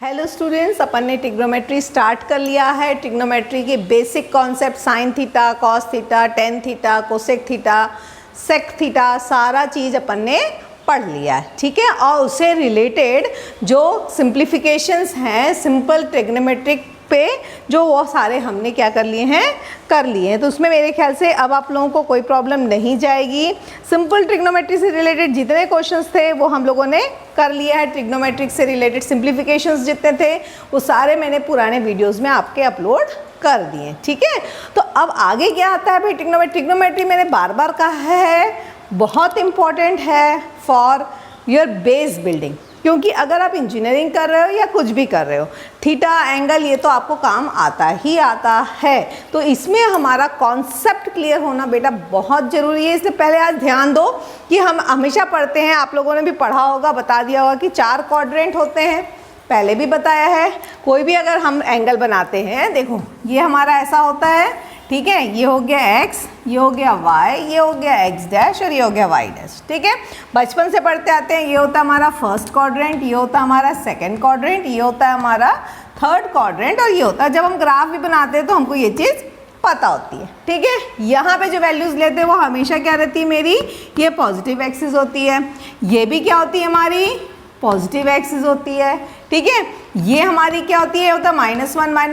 Hello students, अपन ने trigonometry start कर लिया है। ट्रिग्नोमेट्री के basic concept sine theta, cos theta, tan theta, cosec theta, sec theta, सारा चीज़ अपन ने पढ़ लिया है, ठीक है। और उससे रिलेटेड जो सिंप्लीफिकेशंस हैं सिंपल ट्रिग्नोमेट्रिक पे, जो वो सारे हमने क्या कर लिए हैं तो उसमें मेरे ख्याल से अब आप लोगों को कोई प्रॉब्लम नहीं जाएगी। सिंपल ट्रिग्नोमेट्री से रिलेटेड जितने क्वेश्चंस थे वो हम लोगों ने कर लिया है। ट्रिग्नोमेट्रिक से रिलेटेड सिंप्लीफिकेशंस जितने थे वो सारे मैंने पुराने वीडियोज़ में आपके अपलोड कर दिए, ठीक है। तो अब आगे क्या आता है भाई, ट्रिग्नोमेट्री मैंने बार बार कहा है बहुत इम्पॉर्टेंट है फॉर योर बेस बिल्डिंग, क्योंकि अगर आप इंजीनियरिंग कर रहे हो या कुछ भी कर रहे हो, थीटा एंगल ये तो आपको काम आता ही आता है। तो इसमें हमारा कॉन्सेप्ट क्लियर होना बेटा बहुत ज़रूरी है। इसलिए पहले आज ध्यान दो कि हम हमेशा पढ़ते हैं, आप लोगों ने भी पढ़ा होगा, बता दिया होगा कि 4 क्वाड्रेंट होते हैं, पहले भी बताया है। कोई भी अगर हम एंगल बनाते हैं, देखो ये हमारा ऐसा होता है, ठीक है। ये हो गया x, ये हो गया y, ये हो गया x डैश और ये हो गया y डैश, ठीक है। बचपन से पढ़ते आते हैं, ये होता है हमारा फर्स्ट क्वाड्रेंट, ये होता है हमारा सेकंड क्वाड्रेंट, ये होता है हमारा थर्ड क्वाड्रेंट और ये होता है, जब हम ग्राफ भी बनाते हैं तो हमको ये चीज़ पता होती है, ठीक है। यहाँ पे जो वैल्यूज़ लेते हैं वो हमेशा क्या रहती है मेरी, ये पॉजिटिव एक्सिस होती है। ये भी क्या होती है हमारी पॉजिटिव एक्सिस होती है, ठीक है। ये हमारी क्या होती है, होता है -1,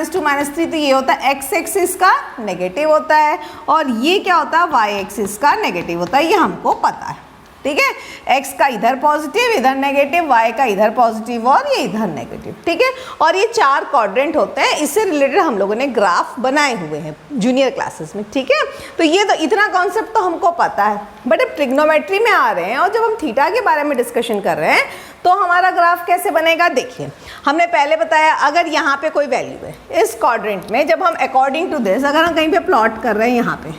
-2, -3, तो ये होता है x एक्सिस का नेगेटिव होता है और ये क्या होता है y एक्सिस का नेगेटिव होता है, ये हमको पता है, ठीक है। x का इधर पॉजिटिव इधर नेगेटिव, y का इधर पॉजिटिव और ये इधर नेगेटिव, ठीक है। और ये 4 क्वाड्रेंट होते हैं, इससे रिलेटेड हम लोगों ने ग्राफ बनाए हुए हैं जूनियर क्लासेस में, ठीक है। तो ये तो इतना कॉन्सेप्ट तो हमको पता है, बट अब ट्रिग्नोमेट्री में आ रहे हैं और जब हम थीटा के बारे में डिस्कशन कर रहे हैं तो हमारा ग्राफ कैसे बनेगा। देखिए हमने पहले बताया, अगर यहाँ पे कोई वैल्यू है इस क्वाड्रेंट में, जब हम अकॉर्डिंग टू दिस अगर हम कहीं पे प्लॉट कर रहे हैं यहाँ पे,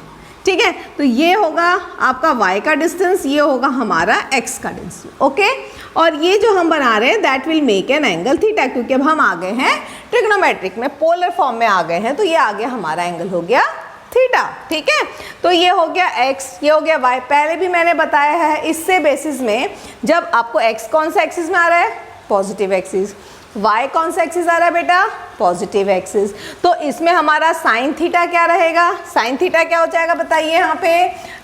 ठीक है, तो ये होगा आपका y का डिस्टेंस, ये होगा हमारा x का डिस्टेंस, ओके। और ये जो हम बना रहे हैं that will make an angle theta, क्योंकि अब हम आ गए हैं ट्रिग्नोमेट्रिक में, पोलर फॉर्म में आ गए हैं, तो ये आ गया हमारा एंगल हो गया थीटा, ठीक है। तो ये हो गया x, ये हो गया y। पहले भी मैंने बताया है इससे बेसिस में, जब आपको x कौन सा एक्सिस में आ रहा है, पॉजिटिव एक्सिस, y कौन सा एक्सिस आ रहा है बेटा, पॉजिटिव एक्सिस, तो इसमें हमारा साइन थीटा क्या रहेगा, साइन थीटा क्या हो जाएगा बताइए।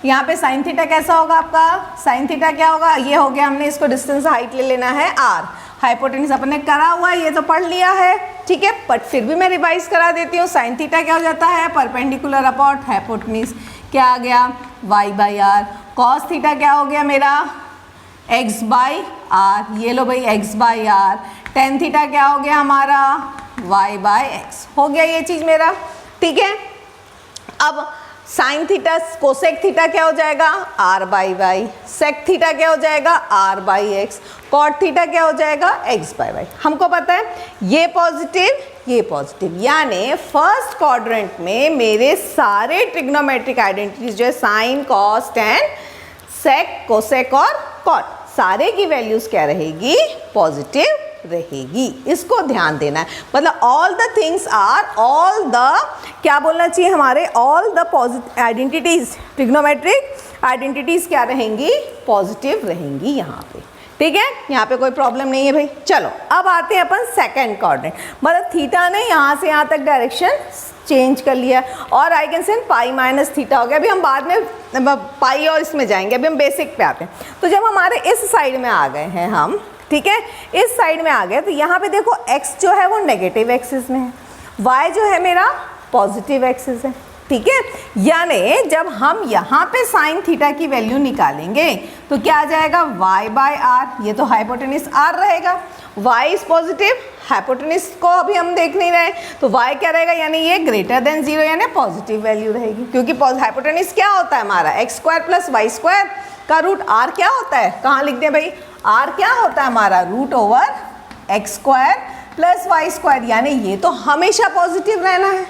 यहाँ पे साइन थीटा कैसा होगा आपका, साइन थीटा क्या होगा, ये हो गया, हमने इसको डिस्टेंस हाइट ले लेना है r, हाइपोटेन्यूज अपन ने करा हुआ है, ये तो पढ़ लिया है, ठीक है। बट फिर भी मैं रिवाइज करा देती हूँ। साइन थीटा क्या हो जाता है, परपेंडिकुलर अपॉन हाइपोटेन्यूज, क्या आ गया y/r। कॉस थीटा क्या हो गया मेरा, x/r, ये लो भाई x/r। टेन थीटा क्या हो गया हमारा, y/x हो गया ये चीज़ मेरा, ठीक है। अब साइन थीटा, कोसेक थीटा क्या हो जाएगा, r/y, सेक थीटा क्या हो जाएगा, r/x, कॉट थीटा क्या हो जाएगा, x/y। हमको पता है ये पॉजिटिव, यानी फर्स्ट क्वाड्रेंट में मेरे सारे ट्रिग्नोमेट्रिक आइडेंटिटीज जो है साइन, कॉस, टेन, सेक, कोसेक और कॉट, सारे की वैल्यूज क्या रहेगी, पॉजिटिव रहेगी। इसको ध्यान देना है, मतलब all the things are, all the क्या बोलना चाहिए हमारे, all the positive identities, trigonometric identities क्या रहेंगी, पॉजिटिव रहेंगी यहाँ पे, ठीक है। यहाँ पे कोई प्रॉब्लम नहीं है भाई। चलो अब आते हैं अपन सेकंड क्वाड्रेंट, मतलब थीटा ने यहाँ से यहाँ तक डायरेक्शन चेंज कर लिया और I can said pi minus theta हो गया। अभी हम बाद में पाई और इसमें जाएंगे, अभी हम बेसिक पे आते हैं। तो जब हमारे इस साइड में आ गए हैं हम, ठीक है, इस साइड में आ गए, तो यहाँ पे देखो x जो है वो नेगेटिव एक्सिस में है, y जो है मेरा पॉजिटिव एक्सिस है, ठीक है। यानी जब हम यहाँ पे साइन थीटा की वैल्यू निकालेंगे तो क्या आ जाएगा, y/r, ये तो हाइपोटेन्यूज r रहेगा, y इज पॉजिटिव, हाइपोटेन्यूज को अभी हम देख नहीं रहे, तो y क्या रहेगा, यानी ये ग्रेटर देन 0, यानी पॉजिटिव वैल्यू रहेगी, क्योंकि हाइपोटेन्यूज क्या होता है हमारा, x² + y² का रूट r क्या होता है, कहाँ लिख दें भाई, r क्या होता है हमारा, √x² + y², यानी ये तो हमेशा पॉजिटिव रहना है,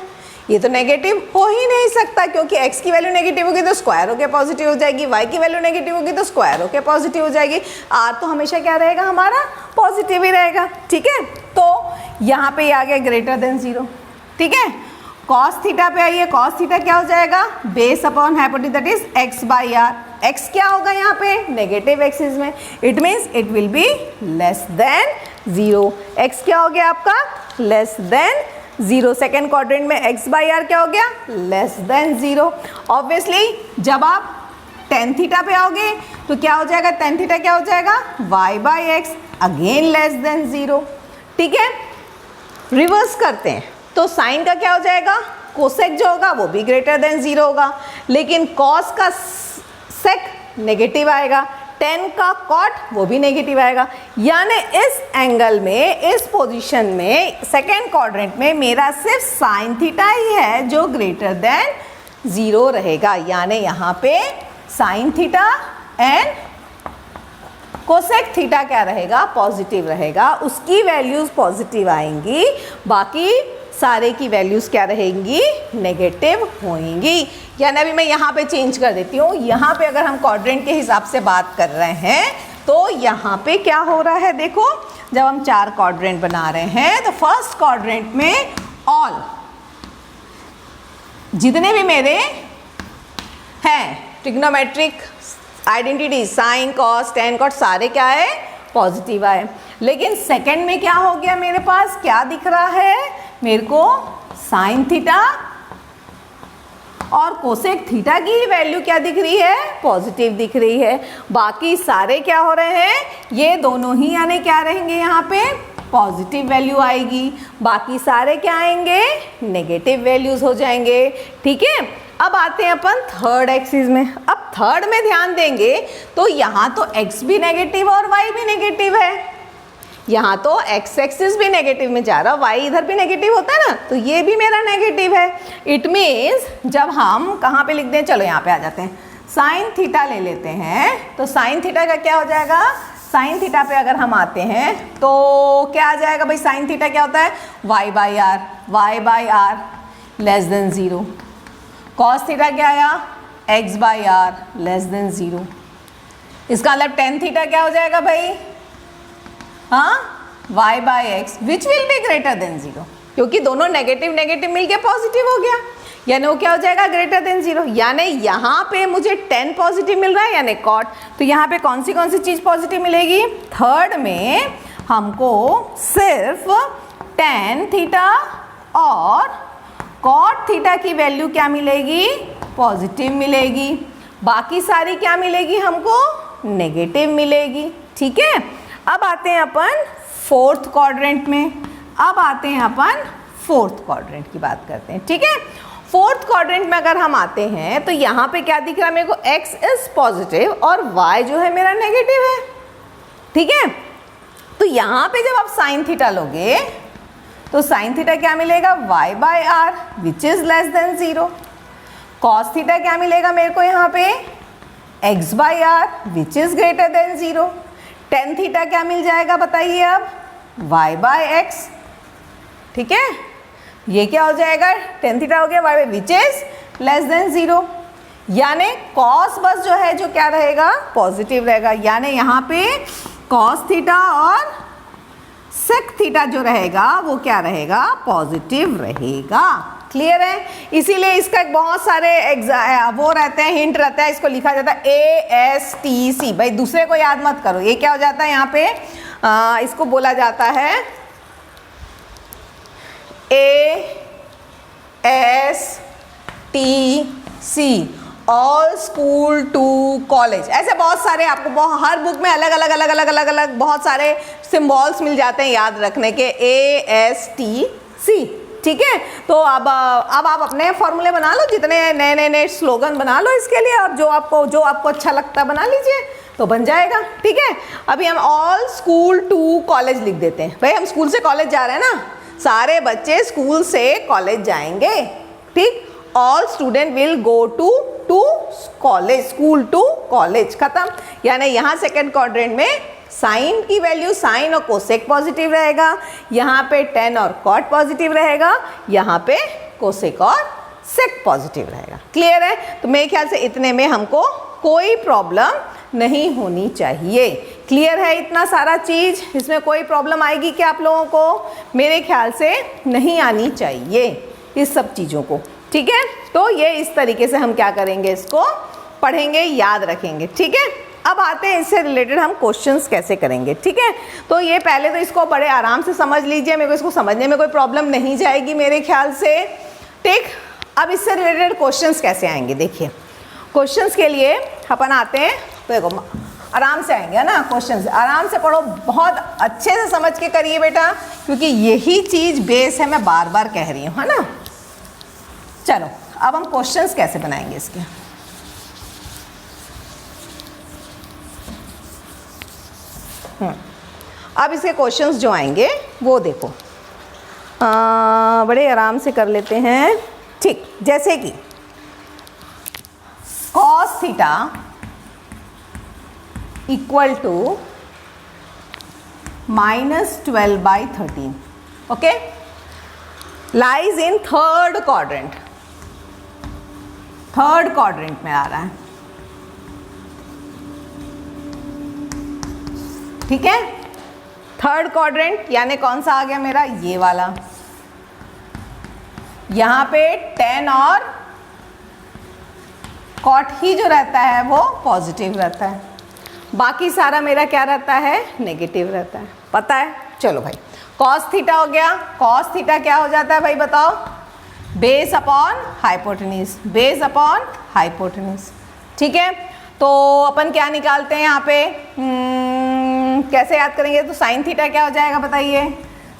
ये तो नेगेटिव हो ही नहीं सकता, क्योंकि x की वैल्यू नेगेटिव होगी तो स्क्वायर होकर पॉजिटिव हो जाएगी, y की वैल्यू नेगेटिव होगी तो स्क्वायर होकर पॉजिटिव हो जाएगी, r तो हमेशा क्या रहेगा हमारा, पॉजिटिव ही रहेगा, ठीक है। तो यहाँ पे आ गया ग्रेटर देन 0, ठीक है। कॉस थीटा पे आइए, कॉस थीटा क्या हो जाएगा, base upon hypotenuse that is x/r, x क्या होगा यहाँ पे, नेगेटिव एक्सिस में, it means it will be less than 0। x क्या हो गया आपका? Less than 0। सेकेंड क्वाड्रेंट में x बाई आर क्या हो गया? Less than 0। ऑब्वियसली जब आप tan थीटा पे आओगे तो क्या हो जाएगा? tan थीटा क्या हो जाएगा? y by x, again less than 0। ठीक है, रिवर्स करते हैं तो साइन का क्या हो जाएगा? कोसेक जो होगा वो भी ग्रेटर देन 0 होगा, लेकिन कॉस का सेक नेगेटिव आएगा, tan का कॉट वो भी नेगेटिव आएगा। यानी इस एंगल में, इस पोजीशन में, सेकेंड क्वाड्रेंट में मेरा सिर्फ साइन थीटा ही है जो ग्रेटर देन 0 रहेगा। यानी यहाँ पे sine theta and cosec theta क्या रहेगा? पॉजिटिव रहेगा, उसकी वैल्यूज पॉजिटिव आएंगी, बाकी सारे की वैल्यूज क्या रहेंगी? नेगेटिव होंगी। यानी अभी मैं यहाँ पे चेंज कर देती हूँ। यहाँ पे अगर हम क्वाड्रेंट के हिसाब से बात कर रहे हैं तो यहाँ पे क्या हो रहा है? देखो, जब हम 4 क्वाड्रेंट बना रहे हैं तो फर्स्ट क्वाड्रेंट में ऑल जितने भी मेरे हैं trigonometric identity, sine, cos, tan, cot, सारे क्या है? पॉजिटिव आए। लेकिन सेकंड में क्या हो गया? मेरे पास क्या दिख रहा है? मेरे को साइन थीटा और कोसेक थीटा की वैल्यू क्या दिख रही है? पॉजिटिव दिख रही है। बाकी सारे क्या हो रहे हैं? ये दोनों ही यानी क्या रहेंगे? यहाँ पे पॉजिटिव वैल्यू आएगी, बाकी सारे क्या आएंगे? नेगेटिव वैल्यूज हो जाएंगे। ठीक है, अब आते हैं अपन थर्ड एक्सिस में। अब थर्ड में ध्यान देंगे तो यहाँ तो x भी नेगेटिव और y भी नेगेटिव है। यहाँ तो x एक्सिस भी नेगेटिव में जा रहा, y इधर भी नेगेटिव होता है ना, तो ये भी मेरा नेगेटिव है। इट मीन्स जब हम कहाँ पे लिख दें, चलो यहाँ पे आ जाते हैं, साइन थीटा ले लेते हैं तो साइन थीटा का क्या हो जाएगा? साइन थीटा पे अगर हम आते हैं तो क्या आ जाएगा भाई? साइन थीटा क्या होता है? y by r less than 0। Cos theta क्या आया? x by r less than 0। इसका मतलब टेन थीटा क्या हो जाएगा भाई? हाँ, y by x which will be greater than 0, क्योंकि दोनों नेगेटिव नेगेटिव मिलके पॉजिटिव हो गया, यानी वो क्या हो जाएगा? Greater than 0। यानी यहाँ पे मुझे 10 पॉजिटिव मिल रहा है यानी कॉट, तो यहाँ पे कौन सी चीज़ पॉजिटिव मिलेगी? थर्ड में हमको सिर्फ tan थीटा और कॉट थीटा की वैल्यू क्या मिलेगी? पॉजिटिव मिलेगी, बाकी सारी क्या मिलेगी हमको? नेगेटिव मिलेगी। ठीक है, अब आते हैं अपन फोर्थ क्वाड्रेंट में। अब आते हैं अपन फोर्थ क्वाड्रेंट की बात करते हैं। ठीक है, फोर्थ क्वाड्रेंट में अगर हम आते हैं तो यहाँ पे क्या दिख रहा है मेरे को? x इज पॉजिटिव और y जो है मेरा नेगेटिव है। ठीक है, तो यहाँ पे जब आप साइन थीटा लोगे तो साइन थीटा क्या मिलेगा? y by r which is less than 0। Cos theta क्या मिलेगा मेरे को यहाँ पे? x by r which is greater than 0। Tan theta क्या मिल जाएगा बताइए अब? y by x. ठीक है, ये क्या हो जाएगा? टेन थीटा हो गया y by which is less than 0। यानी कॉस बस जो है जो क्या रहेगा? पॉजिटिव रहेगा। यानी यहाँ पे कॉस थीटा और सेक थीटा जो रहेगा वो क्या रहेगा? पॉजिटिव रहेगा। क्लियर है? इसीलिए इसका बहुत सारे वो रहते हैं, हिंट रहता है, इसको लिखा जाता है ASTC। भाई दूसरे को याद मत करो, ये क्या हो जाता है यहाँ पे? इसको बोला जाता है ASTC, all school to college. ऐसे बहुत सारे आपको हर बुक में अलग अलग बहुत सारे सिंबल्स मिल जाते हैं याद रखने के। ASTC। ठीक है, तो अब आप अपने फॉर्मूले बना लो, जितने नए स्लोगन बना लो इसके लिए, अब जो आपको अच्छा लगता है बना लीजिए तो बन जाएगा। ठीक है, अभी हम ऑल स्कूल टू कॉलेज लिख देते हैं। भाई हम स्कूल से कॉलेज जा रहे हैं ना, सारे बच्चे स्कूल से कॉलेज जाएंगे। ठीक, all student will go to college, school to college, खत्म। यानी यहाँ सेकेंड क्वाड्रेंट में साइन की वैल्यू, साइन और कोसेक पॉजिटिव रहेगा, यहाँ पे टेन और कॉट पॉजिटिव रहेगा, यहाँ पे कोसेक और सेक पॉजिटिव रहेगा। क्लियर है? तो मेरे ख्याल से इतने में हमको कोई प्रॉब्लम नहीं होनी चाहिए। क्लियर है इतना सारा चीज़? इसमें कोई प्रॉब्लम आएगी क्या आप लोगों को? मेरे ख्याल से नहीं आनी चाहिए इस सब चीज़ों को। ठीक है, तो ये इस तरीके से हम क्या करेंगे, इसको पढ़ेंगे, याद रखेंगे। ठीक है, अब आते हैं इससे रिलेटेड हम क्वेश्चंस कैसे करेंगे, ठीक है। तो ये पहले तो इसको बड़े आराम से समझ लीजिए, मेरे को इसको समझने में कोई प्रॉब्लम नहीं जाएगी मेरे ख्याल से, ठीक। अब इससे रिलेटेड क्वेश्चंस कैसे आएंगे, देखिए क्वेश्चंस के लिए अपन आते हैं, तो देखो आराम से आएंगे, है ना। क्वेश्चंस आराम से पढ़ो, बहुत अच्छे से समझ के करिए बेटा, क्योंकि यही चीज़ बेस है, मैं बार बार कह रही हूँ, है ना। चलो अब हम क्वेश्चंस कैसे बनाएंगे इसके। अब इसके क्वेश्चंस जो आएंगे वो देखो, बड़े आराम से कर लेते हैं, ठीक। जैसे कि cos theta equal to -12/13, okay, lies in third quadrant, third quadrant में आ रहा है, ठीक है। थर्ड क्वाड्रेंट यानी कौन सा आ गया मेरा, ये वाला। यहां पे tan और cot ही जो रहता है वो पॉजिटिव रहता है, बाकी सारा मेरा क्या रहता है, नेगेटिव रहता है, पता है। चलो भाई cos थीटा हो गया, cos थीटा क्या हो जाता है भाई बताओ, base upon hypotenuse, base upon hypotenuse, ठीक है। तो अपन क्या निकालते हैं यहाँ पे, कैसे याद करेंगे, तो साइन थीटा क्या हो जाएगा बताइए,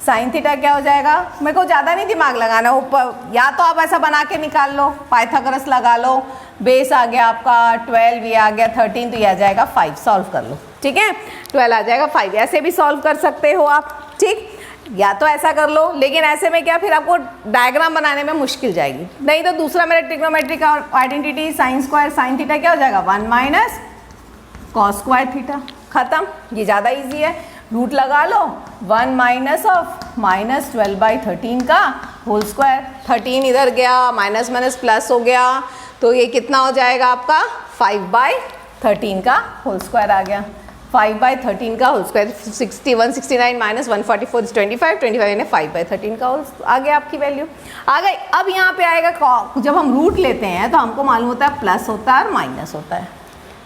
साइन थीटा क्या हो जाएगा, मेरे को ज़्यादा नहीं दिमाग लगाना, ऊपर या तो आप ऐसा बना के निकाल लो, पाइथागोरस लगा लो, बेस आ गया आपका 12, ये आ गया 13, तो ये आ जाएगा 5, सॉल्व कर लो, ठीक है। 12 आ जाएगा 5, ऐसे भी सॉल्व कर सकते हो आप, ठीक, या तो ऐसा कर लो, लेकिन ऐसे में क्या फिर आपको डायग्राम बनाने में मुश्किल जाएगी। नहीं तो दूसरा मेरा ट्रिग्नोमेट्री का identity sine square sine theta क्या हो जाएगा, 1 - cos स्क्वायर थीटा, खत्म। ये ज़्यादा इजी है, रूट लगा लो, 1 माइनस ऑफ -12/13 का होल स्क्वायर, 13 इधर गया, माइनस माइनस प्लस हो गया, तो ये कितना हो जाएगा आपका 5/13 का होल स्क्वायर आ गया, 5/13 का होल स्क्वायर, 61 69 माइनस 144 इज 25, 25 यानी 5/13 का होल आ गया, आपकी वैल्यू आ गई। अब यहाँ पे आएगा, जब हम रूट लेते हैं तो हमको मालूम होता है प्लस होता है और माइनस होता है,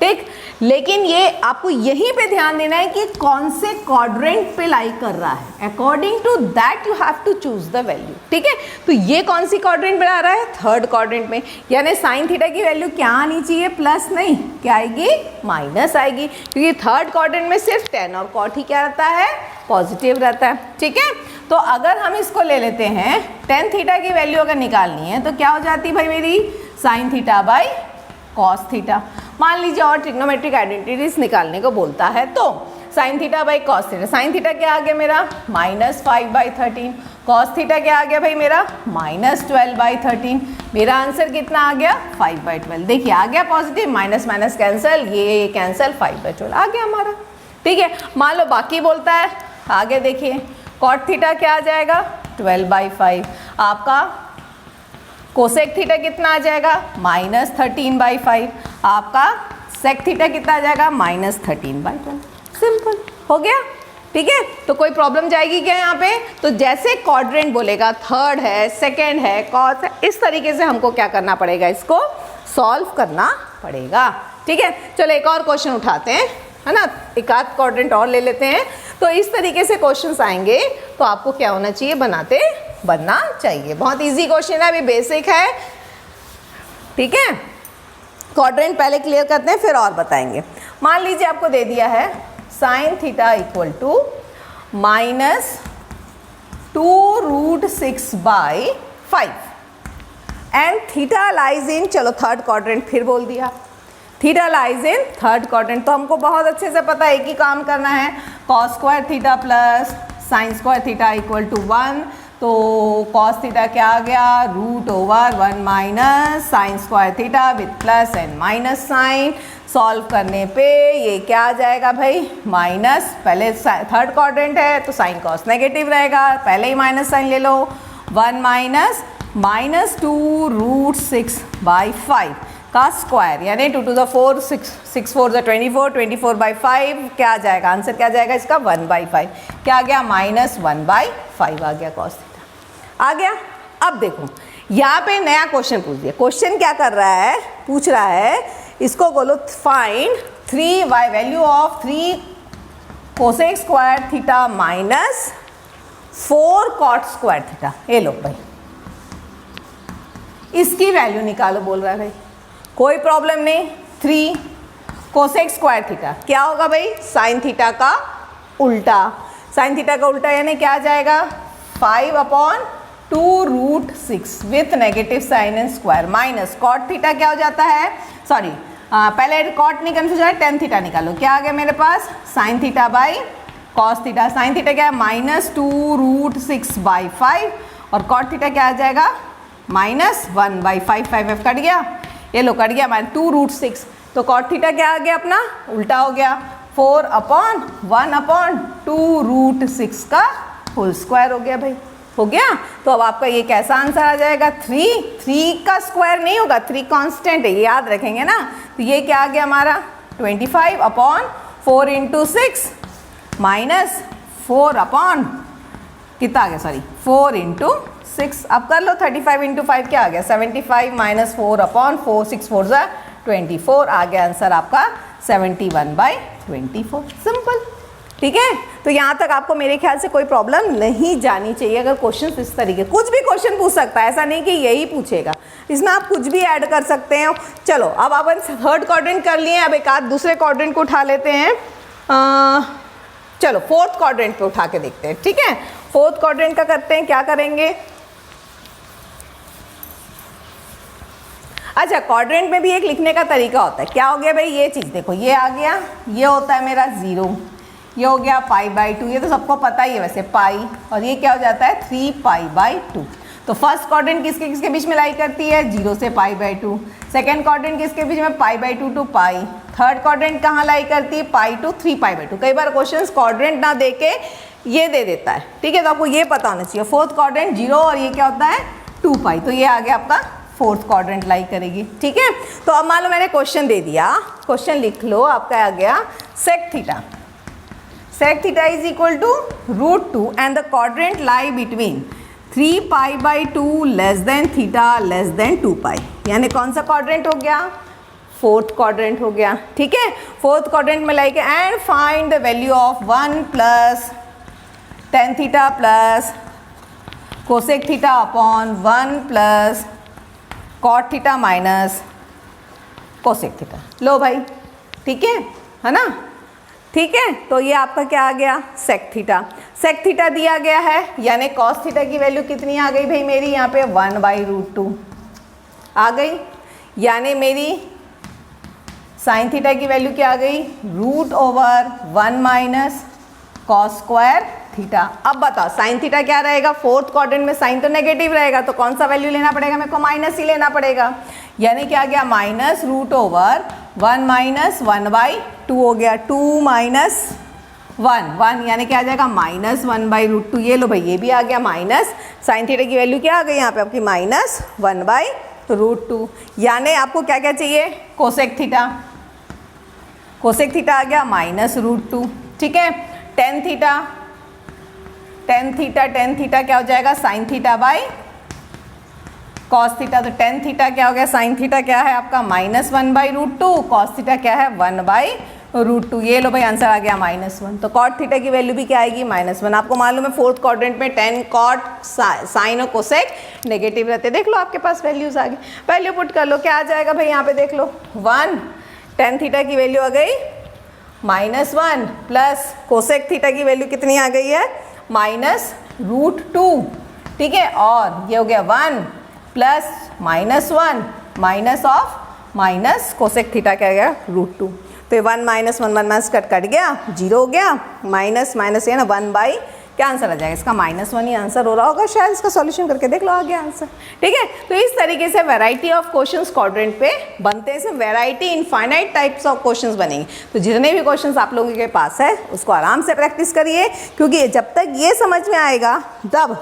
ठीक। लेकिन ये आपको यहीं पे ध्यान देना है कि कौन से क्वाड्रेंट पे लाई कर रहा है, according to that you have to choose the value, ठीक है। तो ये कौन सी क्वाड्रेंट पे आ रहा है, थर्ड क्वाड्रेंट में, यानी साइन थीटा की वैल्यू क्या आनी चाहिए, प्लस नहीं, क्या आएगी, माइनस आएगी, क्योंकि थर्ड क्वाड्रेंट में सिर्फ tan और cot ही क्या रहता है, पॉजिटिव रहता है, ठीक है। तो अगर हम इसको ले लेते हैं, tan थीटा की वैल्यू अगर निकालनी है तो क्या हो जाती भाई मेरी, sign theta by cos theta, मान लीजिए, और ट्रिग्नोमेट्रिक आइडेंटिटीज निकालने को बोलता है तो sign theta by cos theta, sine theta क्या आ गया मेरा -5/13, कॉस थीटा क्या आ गया भाई मेरा -12/13, मेरा आंसर कितना आ गया 5/12, देखिए आ गया पॉजिटिव, माइनस माइनस कैंसिल, ये कैंसिल, 5/12 आ गया हमारा, ठीक है। मान लो बाकी बोलता है, आगे देखिए कॉट थीटा क्या आ जाएगा 12/5, आपका कोसेक थीटा कितना आ जाएगा -13/5, आपका सेक थीटा कितना आ जाएगा -13/12, सिंपल हो गया, ठीक है। तो कोई प्रॉब्लम जाएगी क्या यहाँ पे, तो जैसे क्वाड्रेंट बोलेगा, थर्ड है, सेकेंड है, कॉस है, इस तरीके से हमको क्या करना पड़ेगा, इसको सॉल्व करना पड़ेगा, ठीक है। चलो एक और क्वेश्चन उठाते हैं, है ना, एक आध क्वाड्रेंट और ले लेते हैं। तो इस तरीके से क्वेश्चंस आएंगे तो आपको क्या होना चाहिए, बनना चाहिए। बहुत इजी क्वेश्चन है, अभी बेसिक है, ठीक है। क्वाड्रेंट पहले क्लियर करते हैं, फिर और बताएंगे। मान लीजिए आपको दे दिया है sine theta equal to -2√6/5 and theta lies in, चलो थर्ड क्वाड्रेंट फिर बोल दिया, theta lies in third quadrant, तो हमको बहुत अच्छे से पता है, एक ही काम करना है, cos square theta plus sine square theta equal to 1, तो कॉस थीटा क्या आ गया, √1 minus sine square theta with plus and minus sign, solve करने पे ये क्या आ जाएगा भाई, माइनस, पहले थर्ड क्वाड्रेंट है तो साइन कॉस नेगेटिव रहेगा, पहले ही माइनस साइन ले लो, 1 माइनस -2√6/5 का स्क्वायर, यानी 2 to the 4, 6 4 the 24, 24/5 क्या आ जाएगा, आंसर क्या आ जाएगा इसका 1/5, क्या आ गया -1/5 आ गया, कॉस थीटा आ गया। अब देखो यहाँ पे नया क्वेश्चन पूछ दिया, क्वेश्चन क्या कर रहा है, पूछ रहा है इसको बोलो find 3 by value of 3 cosec square theta minus 4 cot square theta. ये लो भाई, इसकी वैल्यू निकालो बोल रहा है भाई, कोई प्रॉब्लम नहीं। 3 कोसेक स्क्वायर थीटा क्या होगा भाई, साइन थीटा का उल्टा। साइन थीटा का उल्टा यानी क्या आ जाएगा, 5/2√6 with negative sign and square minus cot theta क्या हो जाता है, सॉरी पहले कॉट नहीं कंफ्यूज है, टेन थीटा निकालो। क्या आ गया मेरे पास, sine theta by cos theta. Sine theta क्या है, -2√6/5 और कॉट थीटा क्या आ जाएगा, -1/5। 5 कट गया, ये लो कट गया, -2√6। तो कॉट थीटा क्या आ गया अपना, उल्टा हो गया, 4/1/2√6 का होल स्क्वायर हो गया भाई, हो गया। तो अब आपका ये कैसा आंसर आ जाएगा, 3 का स्क्वायर नहीं होगा, 3 कांस्टेंट है, ये याद रखेंगे ना। तो ये क्या आ गया हमारा, 25/4 × 6 माइनस 4 कितना आ गया, सॉरी 4 × 6। अब कर लो 35 × 5 क्या आ गया, 75 - 4/4 6 4 ज़ा 24 आ गया आंसर आपका 71/24। सिंपल, ठीक है। तो यहाँ तक आपको मेरे ख्याल से कोई प्रॉब्लम नहीं जानी चाहिए। अगर क्वेश्चन इस तरीके, कुछ भी क्वेश्चन पूछ सकता है, ऐसा नहीं कि यही पूछेगा, इसमें आप कुछ भी ऐड कर सकते हैं। चलो अब अपन थर्ड क्वाड्रेंट कर लिए, अब एक आध दूसरे क्वाड्रेंट को उठा लेते हैं। चलो फोर्थ क्वाड्रेंट पे उठा के देखते हैं, ठीक है। फोर्थ क्वाड्रेंट का करते हैं, क्या करेंगे, अच्छा क्वाड्रेंट में भी एक लिखने का तरीका होता है। क्या हो गया भाई, ये चीज़ देखो, ये आ गया, ये होता है मेरा 0, ये हो गया π/2, ये तो सबको पता ही है वैसे पाई, और ये क्या हो जाता है 3π/2। तो फर्स्ट क्वाड्रेंट किसके किसके बीच में लाई करती है, 0 से π/2। सेकेंड क्वाड्रेंट किसके बीच में, π/2 to π। थर्ड क्वाड्रेंट कहाँ लाई करती है, π to 3π/2। कई बार क्वेश्चन क्वाड्रेंट ना दे के ये दे देता है, ठीक है, तो आपको ये पता होना चाहिए। फोर्थ क्वाड्रेंट 0 और ये क्या होता है 2π, तो ये आ गया आपका फोर्थ क्वाड्रेंट लाई करेगी, ठीक है। तो अब मान लो मैंने क्वेश्चन दे दिया, क्वेश्चन लिख लो, आपका आ गया sec theta. Sec theta is equal to √2 and the quadrant lie between 3π/2 less than theta less than 2π। यानी कौन सा क्वाड्रेंट हो गया, फोर्थ क्वाड्रेंट हो गया, ठीक है। फोर्थ क्वाड्रेंट में लाई के and find the value of 1 + tan theta plus cosec theta upon 1 + cot theta minus cosec theta. लो भाई, ठीक है ना, ठीक है। तो ये आपका क्या आ गया, सेक थीटा। सेक थीटा दिया गया है, यानी कॉस थीटा की वैल्यू कितनी आ गई भाई मेरी, यहाँ पे 1/√2 आ गई, यानी मेरी साइन थीटा की वैल्यू क्या आ गई, √1 - कॉस स्क्वायर थीटा। अब बताओ साइन थीटा क्या रहेगा, फोर्थ क्वाड्रेंट में साइन तो नेगेटिव रहेगा, तो कौन सा वैल्यू लेना पड़ेगा, मेरे को माइनस ही लेना पड़ेगा। यानी क्या आ गया, -√1 - 1/2 हो गया, 2 - 1 यानी क्या आ जाएगा, -1/√2। ये लो भाई, ये भी आ गया माइनस, साइन थीटा की वैल्यू क्या आ गई यहाँ पे आपकी, -1/√2। यानी आपको क्या क्या चाहिए, कोसेक थीटा। कोसेक थीटा आ गया -√2, ठीक है। टेन थीटा क्या हो जाएगा, sign theta by cos theta. तो टेन थीटा क्या हो गया, साइन थीटा क्या है आपका -1/√2, कॉस थीटा क्या है 1/√2। ये लो भाई आंसर आ गया -1। तो कॉट थीटा की वैल्यू भी क्या आएगी, -1। आपको मालूम है फोर्थ क्वाड्रेंट में टेन कॉट साइन और कोसेक नेगेटिव रहते हैं। देख लो आपके पास वैल्यूज आ गई, वैल्यू पुट कर लो, क्या आ जाएगा भाई यहाँ पे देख लो 1। टेन थीटा की वैल्यू आ गई -1 प्लस कोसेक थीटा की वैल्यू कितनी आ गई है, -√2, ठीक है। और ये हो गया 1 plus -1 minus of minus cosec theta क्या गया, √2। तो 1 - 1 कट गया, 0 हो गया, माइनस ये ना 1/, क्या आंसर आ जाएगा इसका, -1 ही आंसर हो रहा होगा शायद। इसका सॉल्यूशन करके देख लो, आ गया आंसर, ठीक है। तो इस तरीके से वैरायटी ऑफ क्वेश्चंस क्वाड्रेंट पे बनते हैं, इसमें variety infinite types of questions बनेंगे। तो जितने भी क्वेश्चंस आप लोगों के पास है उसको आराम से प्रैक्टिस करिए, क्योंकि जब तक ये समझ में आएगा तब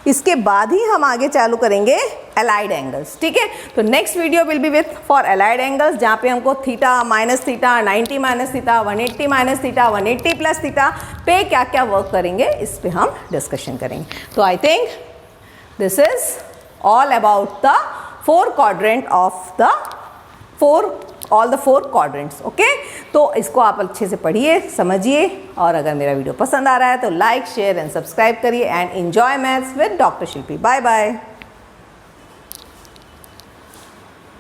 इसके बाद ही हम आगे चालू करेंगे अलाइड एंगल्स, ठीक है। तो next video will be with for allied angles, जहाँ पे हमको theta minus theta, 90 minus theta, 180 minus theta, 180 plus theta पे क्या क्या वर्क करेंगे, इस पे हम डिस्कशन करेंगे। तो I think this is all about the four quadrant of the four all the 4 quadrants. Okay, तो इसको आप अच्छे से पढ़िए, समझिए, और अगर मेरा वीडियो पसंद आ रहा है तो लाइक शेयर एंड सब्सक्राइब करिए and enjoy maths with doctor Shilpi. Bye bye.